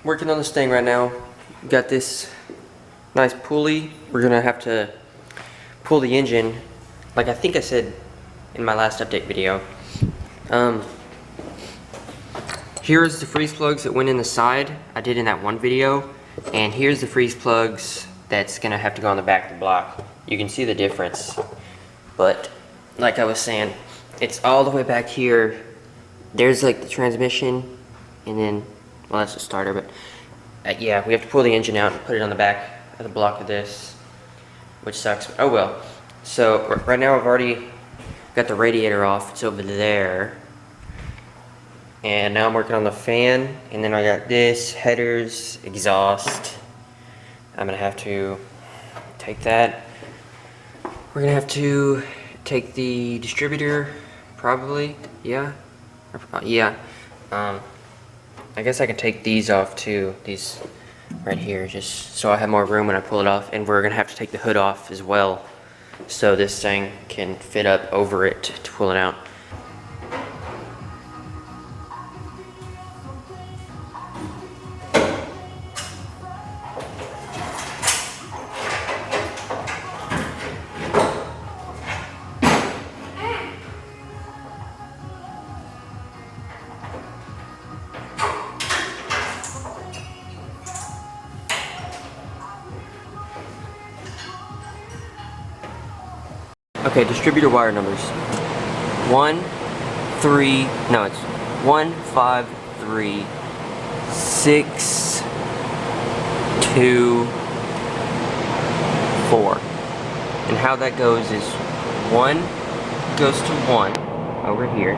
working on this thing right now. Got this nice pulley. We're gonna have to pull the engine, like I think I said in my last update video. Here's the freeze plugs that went in the side. I did in that one video. And here's the freeze plugs that's gonna have to go on the back of the block. You can see the difference. But like I was saying, it's all the way back here. There's like the transmission, and then, well, that's the starter, but yeah, we have to pull the engine out and put it on the back of the block of this, which sucks, but oh well. So right now I've already got the radiator off, it's over there. And now I'm working on the fan, and then I got this, headers, exhaust. I'm gonna have to take that. We're gonna have to take the distributor, probably, yeah. Yeah. I guess I can take these off too, these right here, just so I have more room when I pull it off. And we're gonna have to take the hood off as well, so this thing can fit up over it to pull it out. Okay, distributor wire numbers. 1, 3, no, it's 1, 5, 3, 6, 2, 4. And how that goes is 1 goes to 1 over here.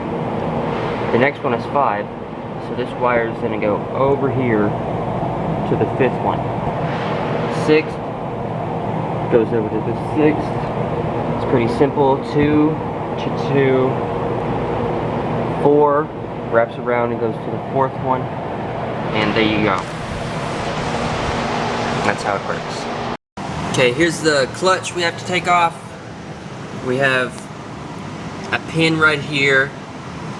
The next one is 5, so this wire is going to go over here to the 5th one. 6th goes over to the 6th. It's pretty simple. 2 to 2. 4 wraps around and goes to the 4th one. And there you go. That's how it works. Okay, here's the clutch we have to take off. We have a pin right here.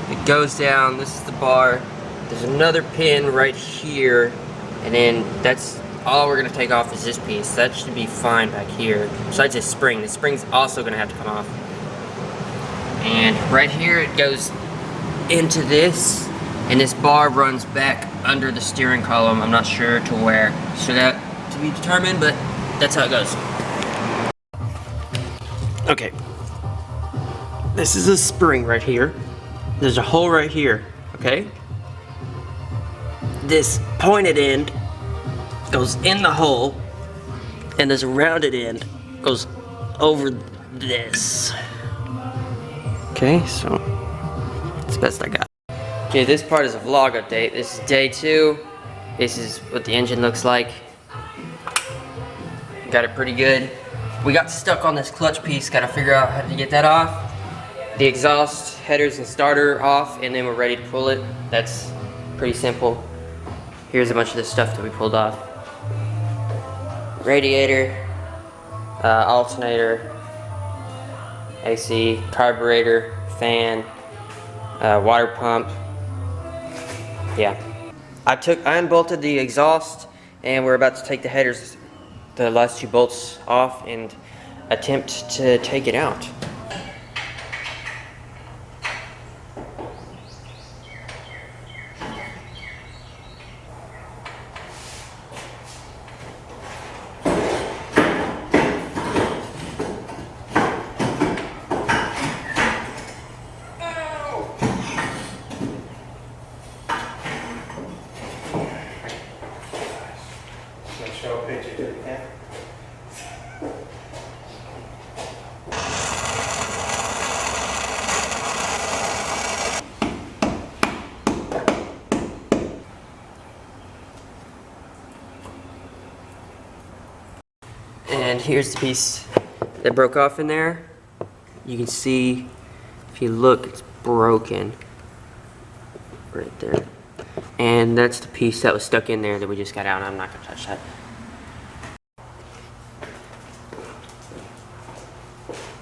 It goes down. This is the bar. There's another pin right here. And then that's all we're going to take off is this piece. That should be fine back here. Besides this spring. The spring's also going to have to come off. And right here it goes into this. And this bar runs back under the steering column. I'm not sure to where. So that to be determined, but that's how it goes. Okay. This is a spring right here. There's a hole right here. Okay? This pointed end goes in the hole, and this rounded end goes over this. Okay, so that's the best I got. Okay, this part is a vlog update. This is day 2. This is what the engine looks like. Got it pretty good. We got stuck on this clutch piece, gotta figure out how to get that off. The exhaust, headers, and starter off, and then we're ready to pull it. That's pretty simple. Here's a bunch of the stuff that we pulled off. Radiator, alternator, AC, carburetor, fan, water pump. Yeah. I unbolted the exhaust, and we're about to take the headers, the last 2 bolts off, and attempt to take it out. Show a picture to the camera. And here's the piece that broke off in there. You can see, if you look, it's broken right there. And that's the piece that was stuck in there that we just got out, and I'm not gonna touch that.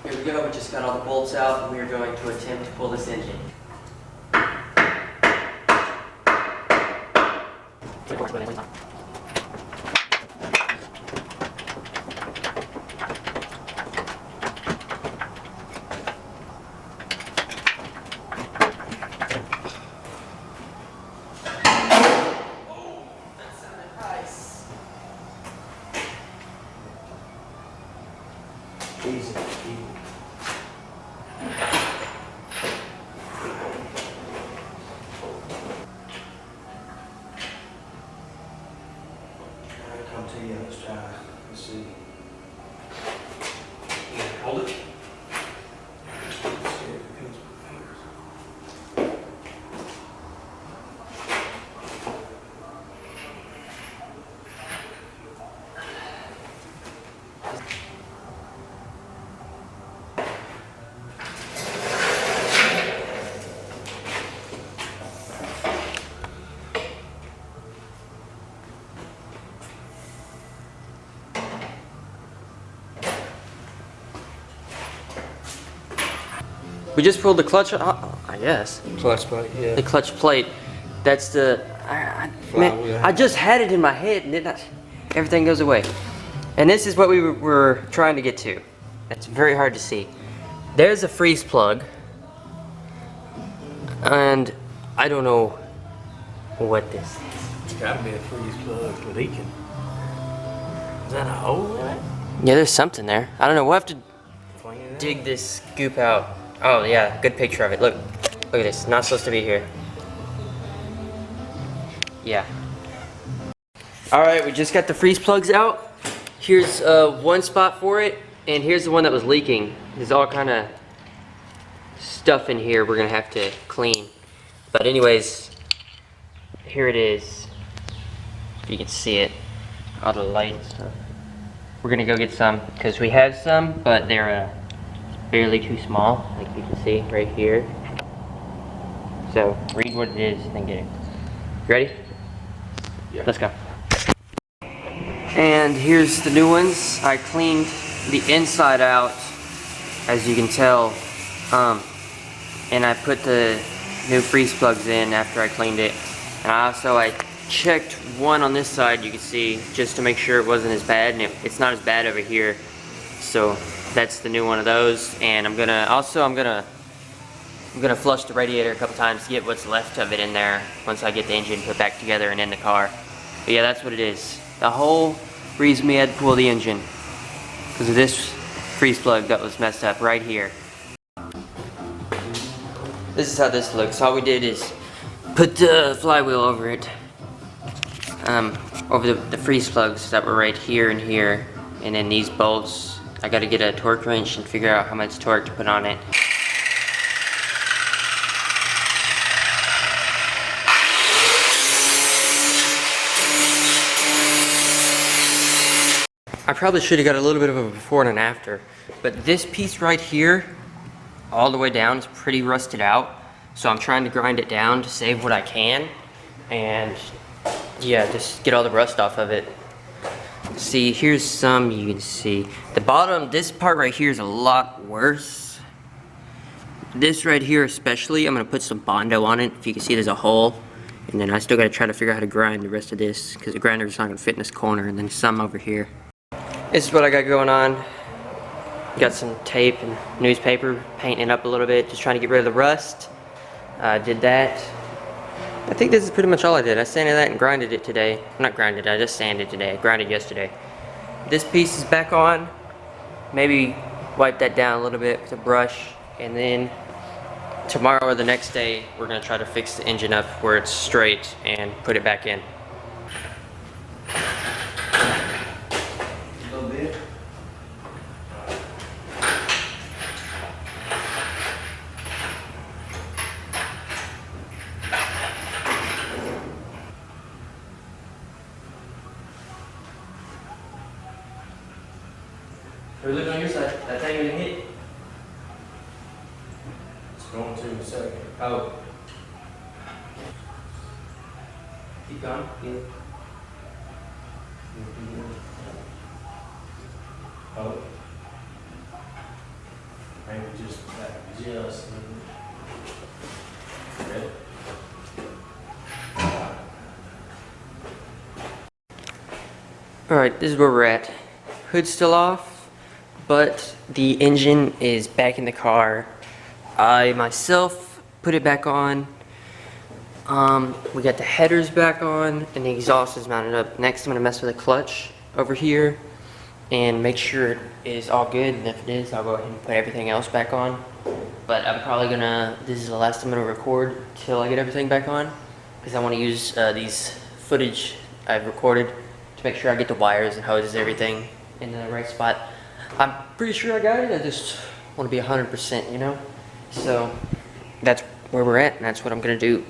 Here we go, we just got all the bolts out, and we are going to attempt to pull this engine. Easy. Alright, come to you, let's try. Let's see. Hold it. Let's see if it comes with fingers. We just pulled the clutch, I guess. Clutch plate, yeah. The clutch plate. That's the, man, I just had it in my head and everything goes away. And this is what we were trying to get to. It's very hard to see. There's a freeze plug. And I don't know what this is. It's gotta be a freeze plug for leaking. Is that a hole in it? Yeah, there's something there. I don't know, we'll have to Clean it out. dig this scoop out. Oh yeah, good picture of it. Look at this, not supposed to be here. Yeah. All right, we just got the freeze plugs out. Here's one spot for it, and here's the one that was leaking. There's all kind of stuff in here we're gonna have to clean. But anyways, here it is. If you can see it, all the light and stuff. We're gonna go get some, because we have some, but they're barely too small, like you can see right here. So read what it is, then get it. You ready? Yeah. Let's go. And here's the new ones. I cleaned the inside out, as you can tell, and I put the new freeze plugs in after I cleaned it. And I checked one on this side, you can see, just to make sure it wasn't as bad, and it's not as bad over here. So that's the new one of those, and I'm gonna flush the radiator a couple times to get what's left of it in there once I get the engine put back together and in the car. But yeah, that's what it is. The whole reason we had to pull the engine because of this freeze plug that was messed up right here. This is how this looks. All we did is put the flywheel over it, over the freeze plugs that were right here and here, and then these bolts. I gotta get a torque wrench and figure out how much torque to put on it. I probably should have got a little bit of a before and an after, but this piece right here, all the way down, is pretty rusted out. So I'm trying to grind it down to save what I can, and yeah, just get all the rust off of it. See, here's some you can see. The bottom, this part right here is a lot worse. This right here especially, I'm gonna put some Bondo on it. If you can see, there's a hole. And then I still gotta try to figure out how to grind the rest of this, because the grinder is not gonna fit in this corner, and then some over here. This is what I got going on. Got some tape and newspaper, painting it up a little bit, just trying to get rid of the rust. Did that. I think this is pretty much all I did. I sanded that and grinded it today. Not grinded, I just sanded today. Grinded yesterday. This piece is back on. Maybe wipe that down a little bit with a brush, and then tomorrow or the next day we're gonna try to fix the engine up where it's straight and put it back in. A little bit. Or look on your side. That's how you're gonna hit. It's going to in a second. Oh. Keep going. Yeah. Oh. Maybe just back, just. Ready? Alright, this is where we're at. Hood's still off, but the engine is back in the car. I myself put it back on. We got the headers back on, and the exhaust is mounted up. Next, I'm gonna mess with the clutch over here and make sure it is all good, and if it is, I'll go ahead and put everything else back on. But I'm probably gonna, this is the last I'm gonna record till I get everything back on, because I want to use these footage I've recorded to make sure I get the wires and hoses, everything in the right spot. I'm pretty sure I got it, I just want to be 100%, you know? So that's where we're at, and that's what I'm gonna do.